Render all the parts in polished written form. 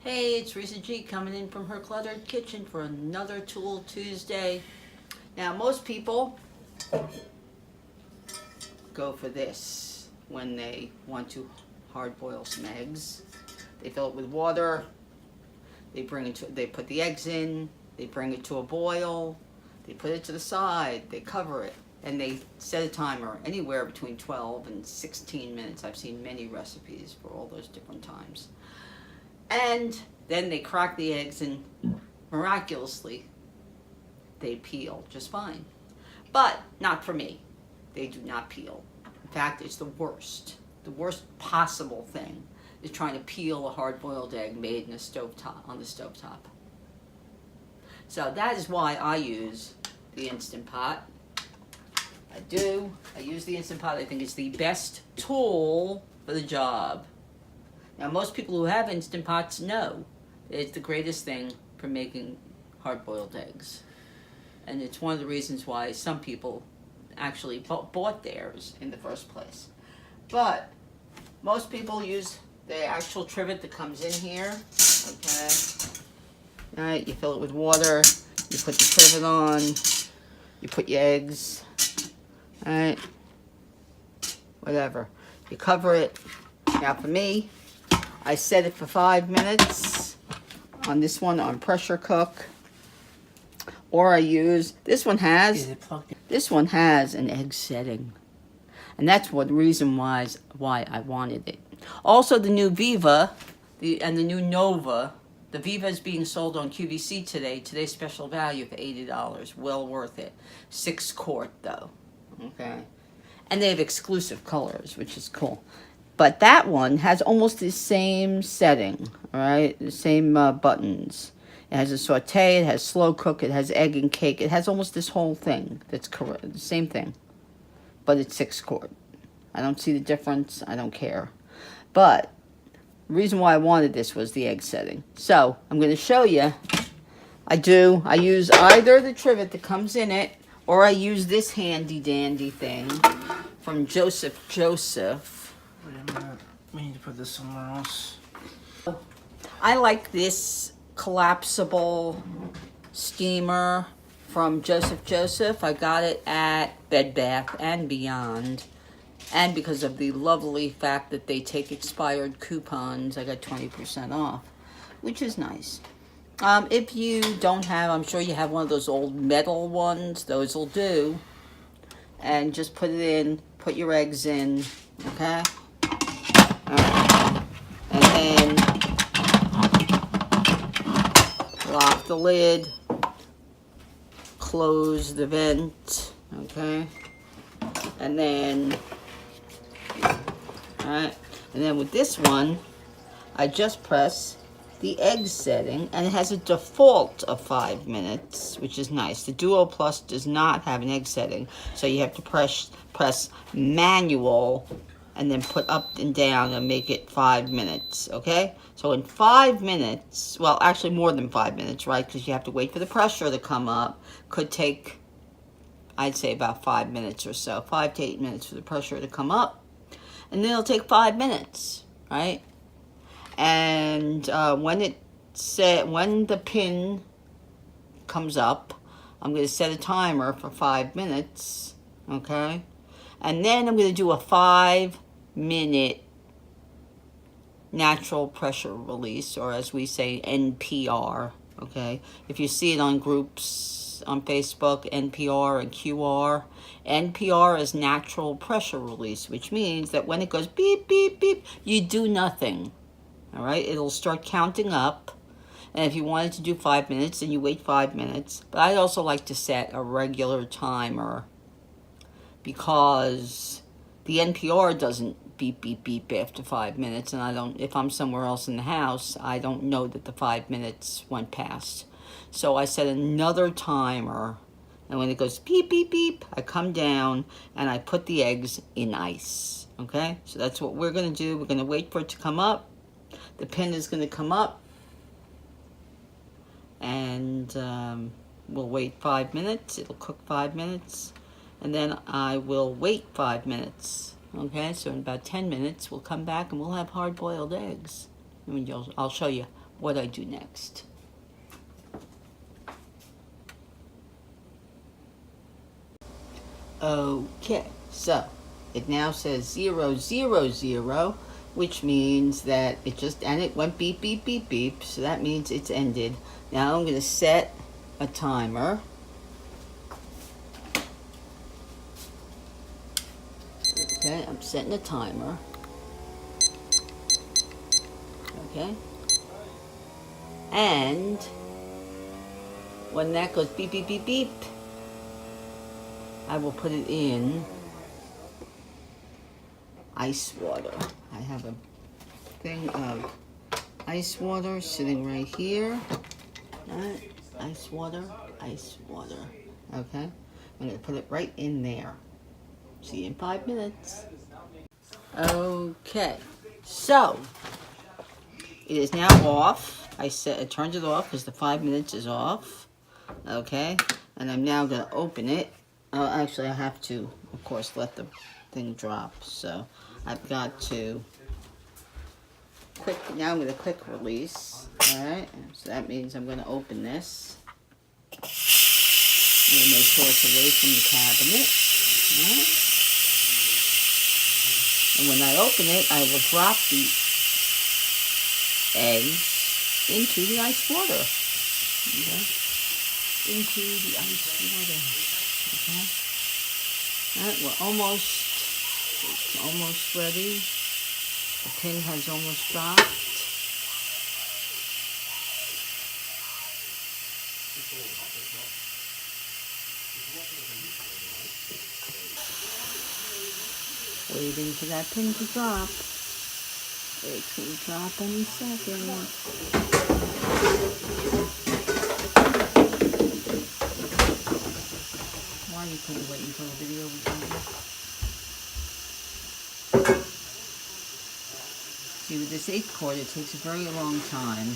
Hey, it's Risa G coming in from her cluttered kitchen for another Tool Tuesday. Now, most people go for this when they want to hard boil some eggs. They fill it with water, they put the eggs in, they bring it to a boil, they put it to the side, they cover it, and they set a timer anywhere between 12 and 16 minutes. I've seen many recipes for all those different times. And then they crack the eggs and miraculously they peel just fine. But not for me. They do not peel. In fact, it's the worst. The worst possible thing is trying to peel a hard-boiled egg made in on the stovetop. So that is why I use the Instant Pot. I use the Instant Pot. I think it's the best tool for the job. Now, most people who have Instant Pots know that it's the greatest thing for making hard-boiled eggs. And it's one of the reasons why some people actually bought theirs in the first place. But most people use the actual trivet that comes in here. Okay. All right, you fill it with water. You put the trivet on. You put your eggs. All right. Whatever. You cover it. Now, for me, I set it for 5 minutes on this one on pressure cook. Or I use, this one has an egg setting. And that's the reason why I wanted it. Also, the new Viva and the new Nova. The Viva is being sold on QVC today. Today's special value for $80. Well worth it. 6 quart though. Okay. And they have exclusive colors, which is cool. But that one has almost the same setting, all right? The same buttons. It has a saute, it has slow cook, it has egg and cake. It has almost this whole thing that's correct, the same thing. But it's 6 quart. I don't see the difference. I don't care. But the reason why I wanted this was the egg setting. So I'm going to show you. I use either the trivet that comes in it, or I use this handy dandy thing from JosephJoseph. Wait a minute. We need to put this somewhere else. I like this collapsible steamer from JosephJoseph. I got it at Bed Bath & Beyond. And because of the lovely fact that they take expired coupons, I got 20% off, which is nice. If you don't have, I'm sure you have one of those old metal ones. Those will do. And just put it in, put your eggs in, okay? And then lock the lid, close the vent, okay? And then, alright, and then with this one, I just press the egg setting, and it has a default of 5 minutes, which is nice. The Duo Plus does not have an egg setting, so you have to press manual and then put up and down and make it 5 minutes, okay? So in 5 minutes, well, actually more than 5 minutes, right? Because you have to wait for the pressure to come up. Could take, I'd say about 5 minutes or so, 5 to 8 minutes for the pressure to come up. And then it'll take 5 minutes, right? And when the pin comes up, I'm going to set a timer for 5 minutes, okay? And then I'm going to do a 5-minute natural pressure release, or as we say, NPR, okay? If you see it on groups on Facebook, NPR and QR, NPR is natural pressure release, which means that when it goes beep, beep, beep, you do nothing, all right? It'll start counting up. And if you wanted to do 5 minutes, then you wait 5 minutes. But I also like to set a regular timer because the NPR doesn't beep, beep, beep after 5 minutes. And if I'm somewhere else in the house, I don't know that the 5 minutes went past. So I set another timer. And when it goes beep, beep, beep, I come down and I put the eggs in ice. Okay? So that's what we're going to do. We're going to wait for it to come up. The pin is going to come up. And we'll wait 5 minutes. It'll cook 5 minutes. And then I will wait 5 minutes. Okay, so in about 10 minutes, we'll come back and we'll have hard-boiled eggs. I'll show you what I do next. Okay, so it now says 0, 0, 0, which means that it just, and it went beep, beep, beep, beep, so that means it's ended. Now I'm going to set a timer. Okay, I'm setting a timer. Okay. And when that goes beep, beep, beep, beep, I will put it in ice water. I have a thing of ice water sitting right here. Right? Ice water, ice water. Okay? I'm going to put it right in there. See you in 5 minutes. Okay. So, it is now off. I turned it off because the 5 minutes is off. Okay? And I'm now going to open it. Actually, I have to, of course, let the thing drop. So, I've got to now I'm going to click release. Alright, so that means I'm going to open this. I'm going to make sure it's away from the cabinet. Alright. And when I open it, I will drop the eggs into the ice water. Okay. Into the ice water. Okay. Alright, it's almost ready. The tin has almost dropped. Waiting for that pin to drop. It's going to drop any second. Why you couldn't wait until the video was done? See, with this 8 quart, it takes a very long time,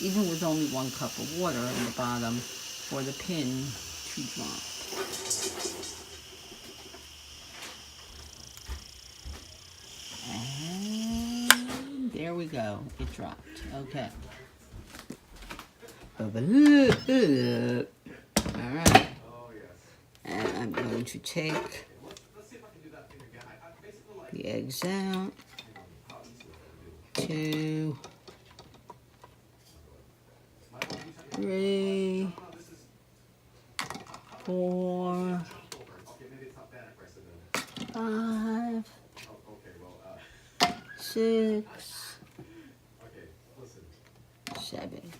even with only 1 cup of water in the bottom, for the pin to drop. And there we go. It dropped. Okay. Alright. And I'm going to take the eggs out. 2, 3, 4, 5, 6, 7.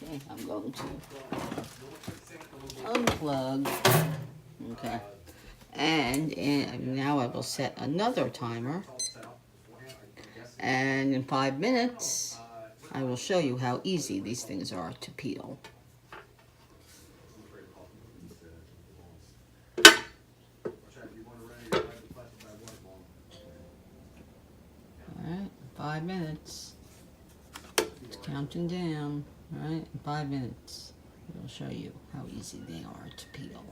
Okay, I'm going to unplug. Okay. And now I will set another timer. And in 5 minutes, I will show you how easy these things are to peel. Alright, 5 minutes. It's counting down. Alright, in 5 minutes, I will show you how easy they are to peel.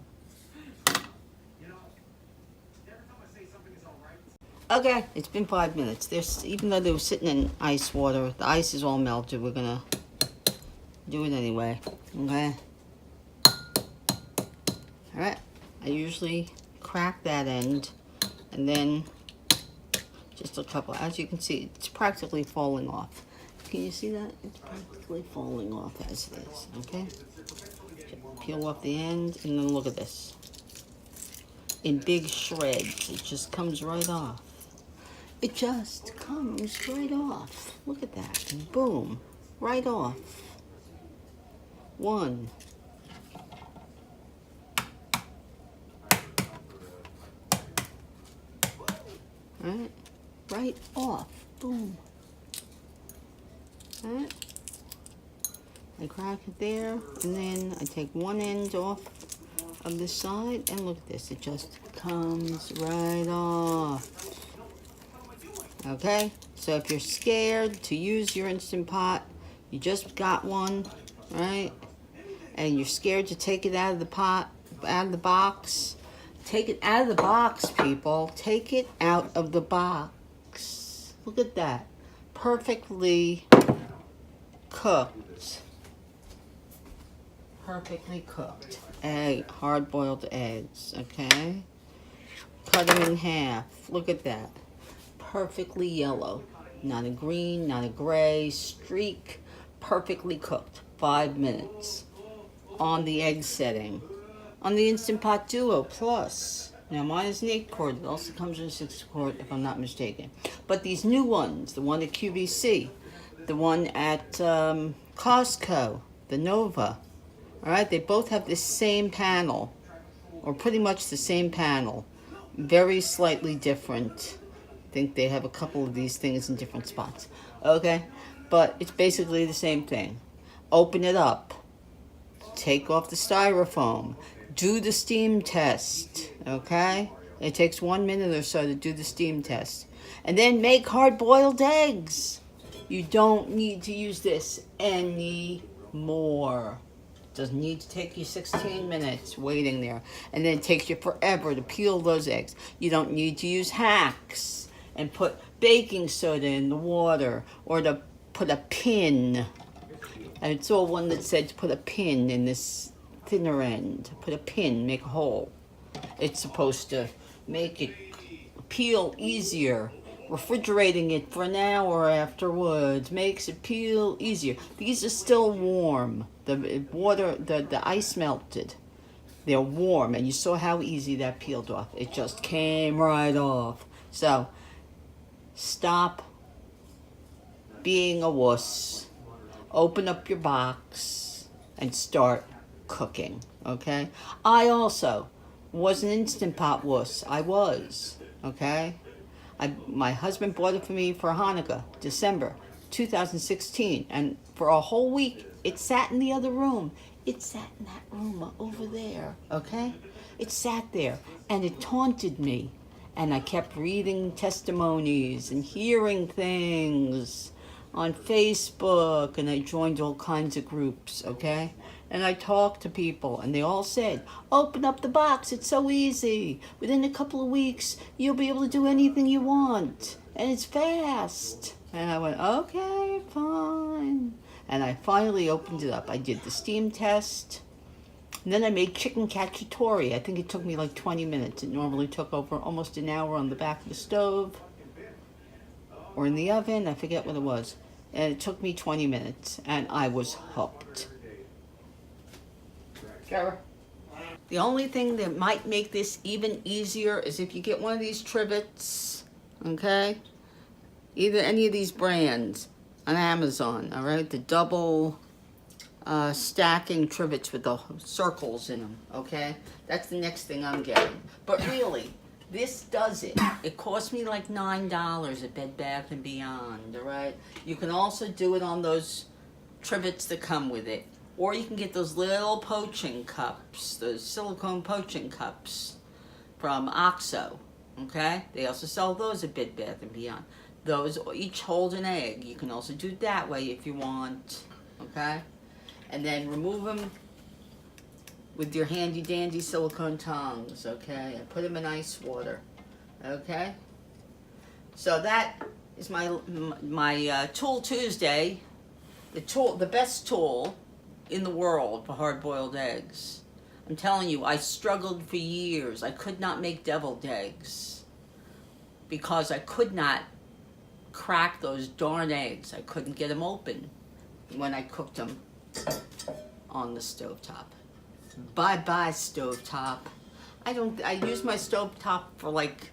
Okay, it's been 5 minutes. Even though they were sitting in ice water, the ice is all melted. We're gonna do it anyway. Okay. All right. I usually crack that end, and then just a couple. As you can see, it's practically falling off. Can you see that? It's practically falling off as it is. Okay. Peel off the end, and then look at this. In big shreds, it just comes right off. It just comes right off. Look at that. And boom. Right off. 1. Alright. Right off. Boom. Alright. I crack it there. And then I take one end off of this side. And look at this. It just comes right off. Okay, so if you're scared to use your Instant Pot, you just got one, right? And you're scared to take it out of the pot, out of the box, take it out of the box, people. Take it out of the box. Look at that. Perfectly cooked. Perfectly cooked. Hard-boiled eggs, okay? Cut them in half. Look at that. Perfectly yellow. Not a green, not a gray. Streak. Perfectly cooked. 5 minutes. On the egg setting. On the Instant Pot Duo Plus. Now mine is an 8-quart. It also comes in a 6-quart if I'm not mistaken. But these new ones, the one at QVC, the one at Costco, the Nova, all right, they both have the same panel, or pretty much the same panel. Very slightly different. I think they have a couple of these things in different spots. Okay, but it's basically the same thing. Open it up. Take off the styrofoam. Do the steam test, okay? It takes 1 minute or so to do the steam test. And then make hard-boiled eggs. You don't need to use this anymore. It doesn't need to take you 16 minutes waiting there. And then it takes you forever to peel those eggs. You don't need to use hacks and put baking soda in the water or to put a pin. I saw one that said to put a pin in this thinner end. Put a pin, make a hole. It's supposed to make it peel easier. Refrigerating it for an hour afterwards makes it peel easier. These are still warm. The water, the ice melted. They're warm, and you saw how easy that peeled off. It just came right off. So, stop being a wuss. Open up your box and start cooking, okay? I also was an Instant Pot wuss. I was, okay? My husband bought it for me for Hanukkah, December 2016, and for a whole week, it sat in the other room. It sat in that room over there, okay? It sat there, and it taunted me, and I kept reading testimonies and hearing things on Facebook, and I joined all kinds of groups, okay? And I talked to people, and they all said, open up the box, it's so easy. Within a couple of weeks, you'll be able to do anything you want, and it's fast. And I went, okay, fine. And I finally opened it up. I did the steam test, and then I made chicken cacciatore. I think it took me like 20 minutes. It normally took over almost an hour on the back of the stove, or in the oven, I forget what it was. And it took me 20 minutes, and I was hooked. The only thing that might make this even easier is if you get one of these trivets, okay? Either any of these brands on Amazon, all right? The double stacking trivets with the circles in them, okay? That's the next thing I'm getting. But really, this does it. It cost me like $9 at Bed Bath & Beyond, all right? You can also do it on those trivets that come with it. Or you can get those little poaching cups, those silicone poaching cups from OXO, okay? They also sell those at Bed Bath & Beyond. Those each hold an egg. You can also do it that way if you want, okay? And then remove them with your handy-dandy silicone tongs, okay? And put them in ice water, okay? So that is my Tool Tuesday, the best tool in the world for hard-boiled eggs. I'm telling you, I struggled for years. I could not make deviled eggs because I could not crack those darn eggs. I couldn't get them open when I cooked them on the stovetop. Bye-bye, stovetop. I use my stovetop for like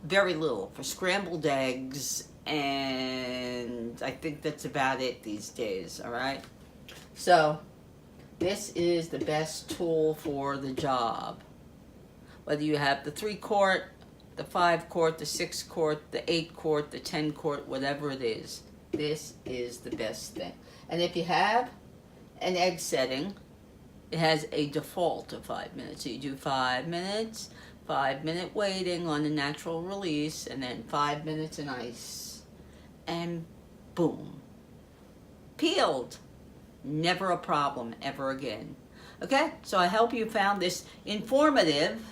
very little, for scrambled eggs, and I think that's about it these days, all right? So, this is the best tool for the job. Whether you have the 3-quart, the 5-quart, the 6-quart, the 8-quart, the 10-quart, whatever it is, this is the best thing. And if you have an egg setting, it has a default of 5 minutes. So you do 5 minutes, 5-minute waiting on the natural release, and then 5 minutes in ice. And boom. Peeled. Never a problem ever again. Okay, so I hope you found this informative,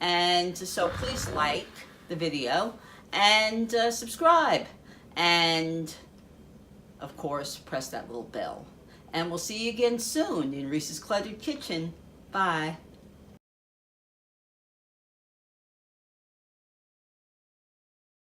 and so please like the video and subscribe, and of course, press that little bell. And we'll see you again soon in Risa's Cluttered Kitchen. Bye.